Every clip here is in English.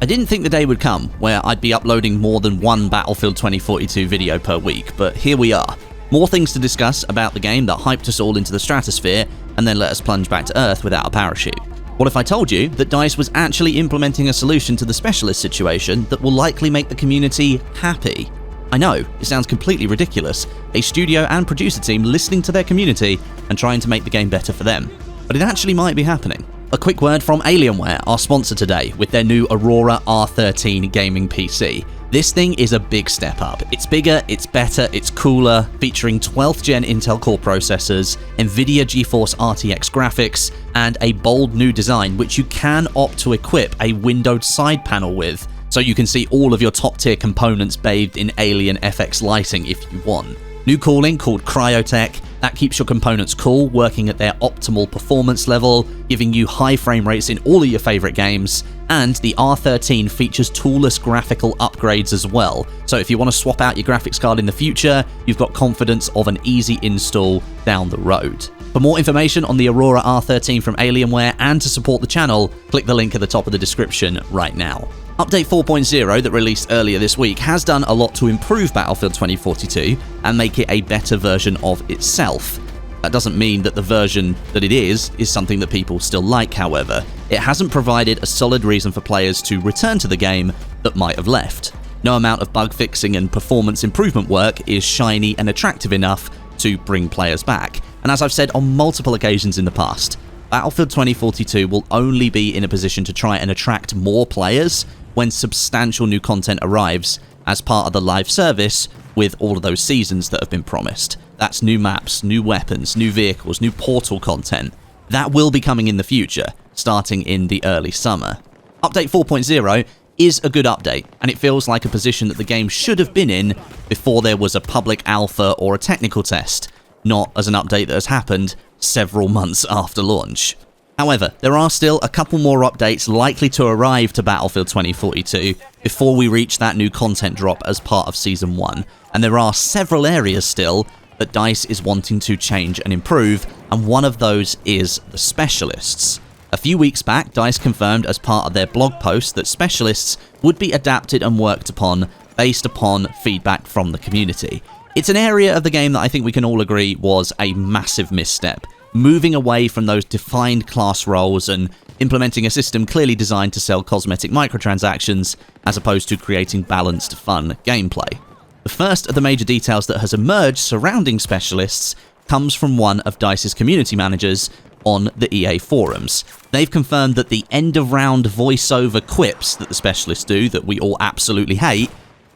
didn't think the day would come where I'd be uploading more than one Battlefield 2042 video per week, but here we are. More things to discuss about the game that hyped us all into the stratosphere and then let us plunge back to Earth without a parachute. What if I told you that DICE was actually implementing a solution to the specialist situation that will likely make the community happy? I know, it sounds completely ridiculous, a studio and producer team listening to their community and trying to make the game better for them. But it actually might be happening. A quick word from Alienware, our sponsor today, with their new Aurora R13 gaming PC. This thing is a big step up. It's bigger, it's better, it's cooler, featuring 12th gen Intel Core processors, NVIDIA GeForce RTX graphics, and a bold new design which you can opt to equip a windowed side panel with, so you can see all of your top tier components bathed in alien FX lighting if you want. New cooling called Cryotech, that keeps your components cool, working at their optimal performance level, giving you high frame rates in all of your favorite games, and the R13 features toolless graphical upgrades as well, so if you want to swap out your graphics card in the future, you've got confidence of an easy install down the road. For more information on the Aurora R13 from Alienware and to support the channel, click the link at the top of the description right now. Update 4.0 that released earlier this week has done a lot to improve Battlefield 2042 and make it a better version of itself. That doesn't mean that the version that it is something that people still like, however. It hasn't provided a solid reason for players to return to the game that might have left. No amount of bug fixing and performance improvement work is shiny and attractive enough to bring players back. And as I've said on multiple occasions in the past, Battlefield 2042 will only be in a position to try and attract more players when substantial new content arrives as part of the live service with all of those seasons that have been promised. That's new maps, new weapons, new vehicles, new Portal content. That will be coming in the future, starting in the early summer. Update 4.0 is a good update, and it feels like a position that the game should have been in before there was a public alpha or a technical test, not as an update that has happened several months after launch. However, there are still a couple more updates likely to arrive to Battlefield 2042 before we reach that new content drop as part of Season 1, and there are several areas still that DICE is wanting to change and improve, and one of those is the specialists. A few weeks back, DICE confirmed as part of their blog post that specialists would be adapted and worked upon based upon feedback from the community. It's an area of the game that I think we can all agree was a massive misstep, moving away from those defined class roles and implementing a system clearly designed to sell cosmetic microtransactions as opposed to creating balanced, fun gameplay. The first of the major details that has emerged surrounding specialists comes from one of DICE's community managers on the EA forums. They've confirmed that the end-of-round voiceover quips that the specialists do, that we all absolutely hate,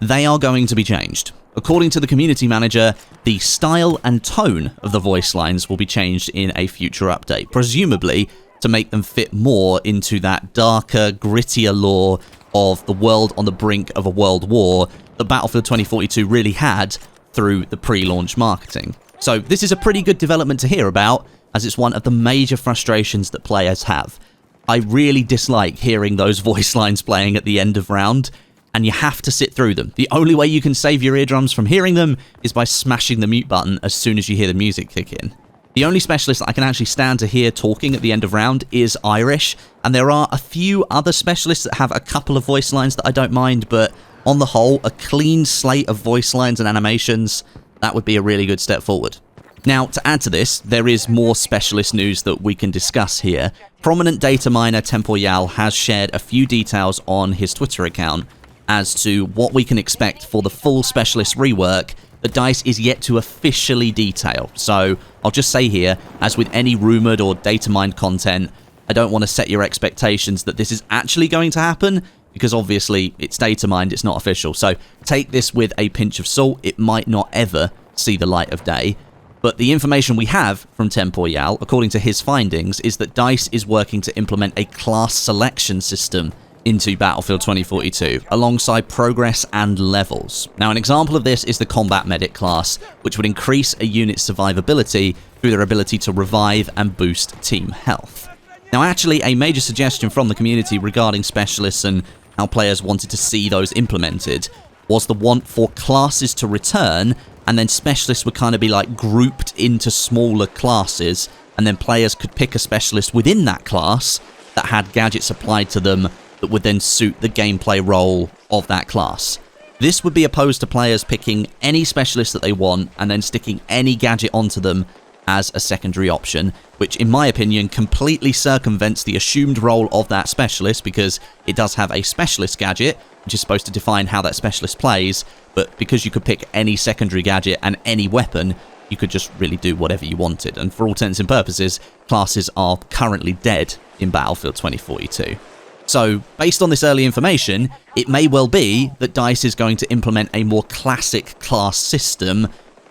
they are going to be changed. According to the community manager, the style and tone of the voice lines will be changed in a future update, presumably to make them fit more into that darker, grittier lore of the world on the brink of a world war that Battlefield 2042 really had through the pre-launch marketing. So this is a pretty good development to hear about, as it's one of the major frustrations that players have. I really dislike hearing those voice lines playing at the end of round, and you have to sit through them. The only way you can save your eardrums from hearing them is by smashing the mute button as soon as you hear the music kick in. The only specialist that I can actually stand to hear talking at the end of round is Irish, and there are a few other specialists that have a couple of voice lines that I don't mind, but on the whole, a clean slate of voice lines and animations, that would be a really good step forward. Now, to add to this, there is more specialist news that we can discuss here. Prominent data miner Tempoyal has shared a few details on his Twitter account as to what we can expect for the full specialist rework that DICE is yet to officially detail. So I'll just say here, as with any rumoured or data mined content, I don't want to set your expectations that this is actually going to happen, because obviously it's data mined, it's not official. So take this with a pinch of salt. It might not ever see the light of day. But the information we have from Tempoyal, according to his findings, is that DICE is working to implement a class selection system into Battlefield 2042, alongside progress and levels. Now, an example of this is the Combat Medic class, which would increase a unit's survivability through their ability to revive and boost team health. Now, actually, a major suggestion from the community regarding specialists and how players wanted to see those implemented was the want for classes to return, and then specialists would kind of be like grouped into smaller classes, and then players could pick a specialist within that class that had gadgets applied to them that would then suit the gameplay role of that class. This would be opposed to players picking any specialist that they want and then sticking any gadget onto them as a secondary option, which in my opinion completely circumvents the assumed role of that specialist, because it does have a specialist gadget, which is supposed to define how that specialist plays, but because you could pick any secondary gadget and any weapon, you could just really do whatever you wanted. And for all intents and purposes, classes are currently dead in Battlefield 2042. So, based on this early information, it may well be that DICE is going to implement a more classic class system,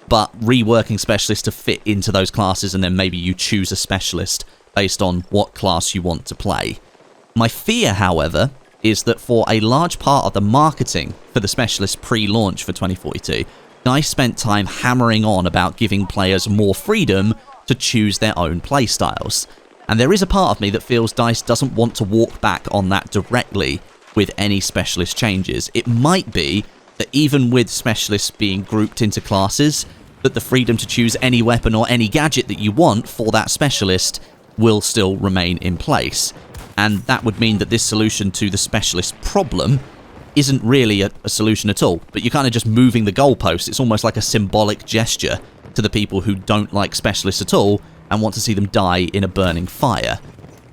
but reworking specialists to fit into those classes, and then maybe you choose a specialist based on what class you want to play. My fear, however, is that for a large part of the marketing for the specialist pre-launch for 2042, DICE spent time hammering on about giving players more freedom to choose their own playstyles. And there is a part of me that feels DICE doesn't want to walk back on that directly with any specialist changes. It might be that even with specialists being grouped into classes, that the freedom to choose any weapon or any gadget that you want for that specialist will still remain in place. And that would mean that this solution to the specialist problem isn't really a solution at all, but you're kind of just moving the goalpost. It's almost like a symbolic gesture to the people who don't like specialists at all and want to see them die in a burning fire.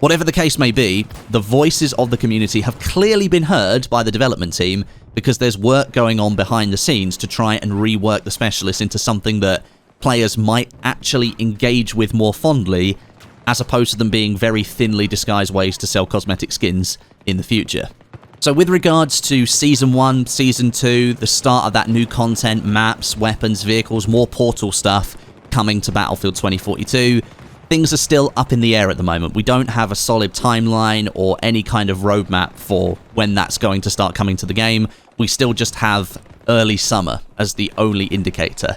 Whatever the case may be, the voices of the community have clearly been heard by the development team, because there's work going on behind the scenes to try and rework the specialists into something that players might actually engage with more fondly, as opposed to them being very thinly disguised ways to sell cosmetic skins in the future. So with regards to Season 1, Season 2, the start of that new content, maps, weapons, vehicles, more Portal stuff coming to Battlefield 2042, things are still up in the air at the moment. We don't have a solid timeline or any kind of roadmap for when that's going to start coming to the game. We still just have early summer as the only indicator.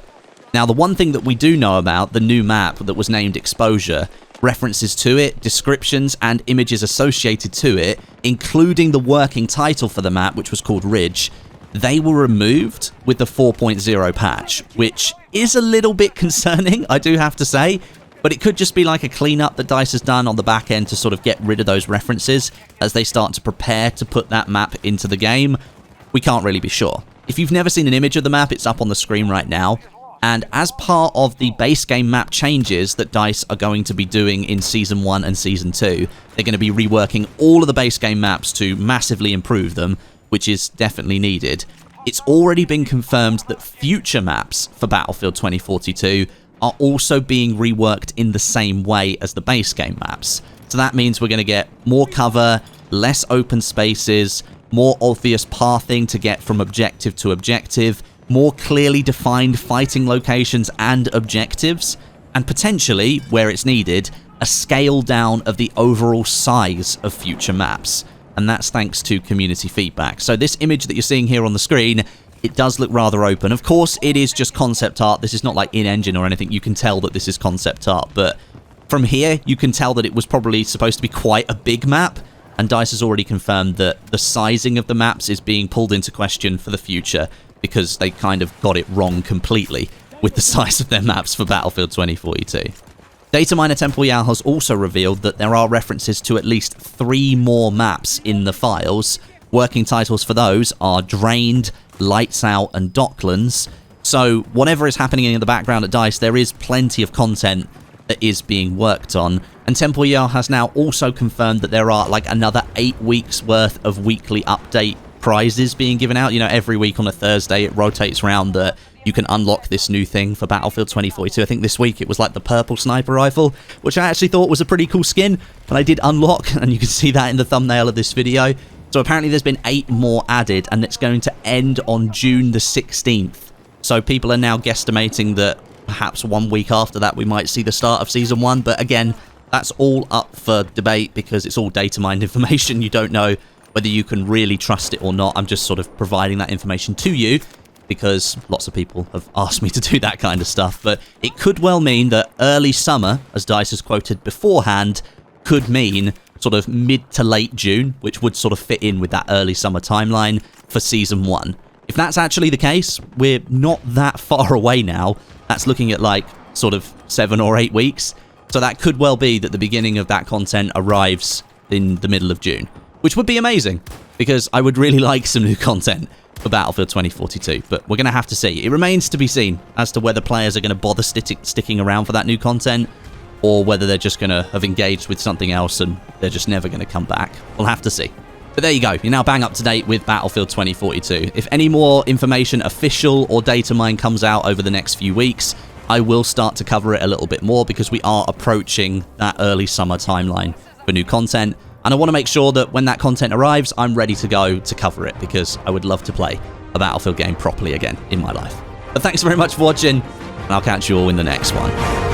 Now, the one thing that we do know about the new map that was named Exposure, references to it, descriptions, and images associated to it, including the working title for the map, which was called Ridge, they were removed with the 4.0 patch, which is a little bit concerning, I do have to say, but it could just be like a cleanup that DICE has done on the back end to sort of get rid of those references as they start to prepare to put that map into the game. We can't really be sure. If you've never seen an image of the map, it's up on the screen right now. And as part of the base game map changes that DICE are going to be doing in Season 1 and Season 2, they're going to be reworking all of the base game maps to massively improve them, which is definitely needed. It's already been confirmed that future maps for Battlefield 2042 are also being reworked in the same way as the base game maps. So that means we're going to get more cover, less open spaces, more obvious pathing to get from objective to objective, more clearly defined fighting locations and objectives, and potentially, where it's needed, a scale down of the overall size of future maps. And that's thanks to community feedback. So this image that you're seeing here on the screen, it does look rather open. Of course, it is just concept art. This is not like in-engine or anything. You can tell that this is concept art, but from here, you can tell that it was probably supposed to be quite a big map, and DICE has already confirmed that the sizing of the maps is being pulled into question for the future, because they kind of got it wrong completely with the size of their maps for Battlefield 2042. Data miner Temple Yao has also revealed that there are references to at least 3 more maps in the files. Working titles for those are Drained, Lights Out, and Docklands. So whatever is happening in the background at DICE, there is plenty of content that is being worked on. And Temple Yao has now also confirmed that there are like another 8 weeks worth of weekly update prizes being given out. You know, every week on a Thursday it rotates around that you can unlock this new thing for Battlefield 2042. I think this week it was like the purple sniper rifle, which I actually thought was a pretty cool skin, and I did unlock, and you can see that in the thumbnail of this video. So apparently there's been 8 more added, and it's going to end on June the 16th. So people are now guesstimating that perhaps 1 week after that we might see the start of Season 1, but again, that's all up for debate because it's all data mined information. You don't know whether you can really trust it or not. I'm just sort of providing that information to you because lots of people have asked me to do that kind of stuff. But it could well mean that early summer, as DICE has quoted beforehand, could mean sort of mid to late June, which would sort of fit in with that early summer timeline for Season 1. If that's actually the case, we're not that far away now. That's looking at like sort of 7 or 8 weeks. So that could well be that the beginning of that content arrives in the middle of June. which would be amazing, because I would really like some new content for Battlefield 2042, but we're going to have to see. It remains to be seen as to whether players are going to bother sticking around for that new content, or whether they're just going to have engaged with something else and they're just never going to come back. We'll have to see. But there you go. You're now bang up to date with Battlefield 2042. If any more information, official or data mine, comes out over the next few weeks, I will start to cover it a little bit more, because we are approaching that early summer timeline for new content. And I want to make sure that when that content arrives, I'm ready to go to cover it, because I would love to play a Battlefield game properly again in my life. But thanks very much for watching, and I'll catch you all in the next one.